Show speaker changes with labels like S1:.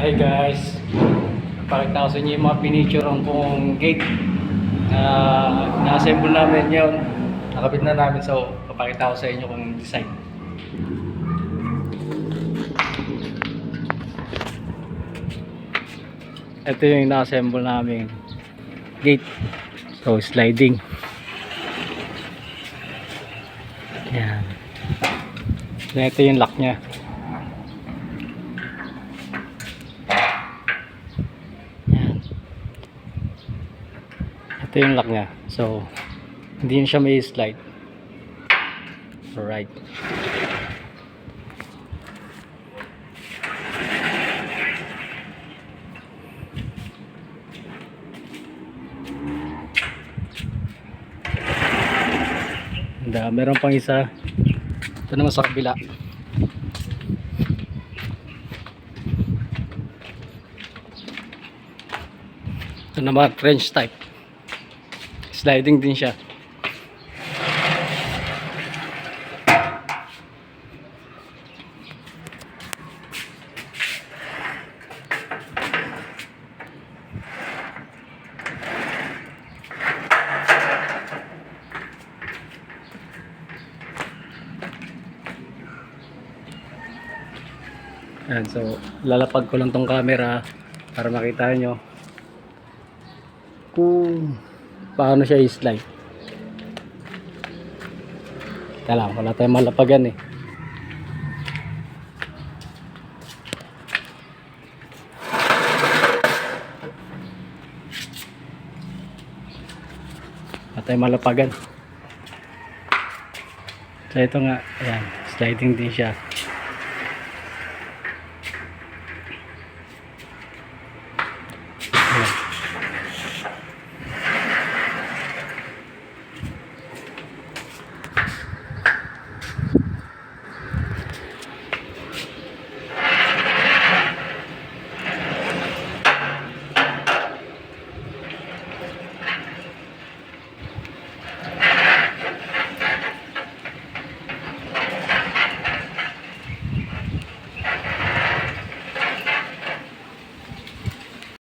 S1: Hi guys, pakita ko sa inyo yung mga pinicturean kong gate na na-assemble namin yun. Nakabit na namin, so papakita ko sa inyo kung design. Ito yung na-assemble namin gate, so sliding. Yan. Ito yung lock nya. Ito yung lock nya, so hindi siya may slide. Alright, meron pang isa. Ito naman sa kabila. Ito naman French type, sliding din siya. Ayan, so lalapag ko lang tong camera para makita nyo kung paano siya i-slide. Kita lang, wala tayong malapagan eh. Wala tayong malapagan. So ito nga, ayan, sliding din siya.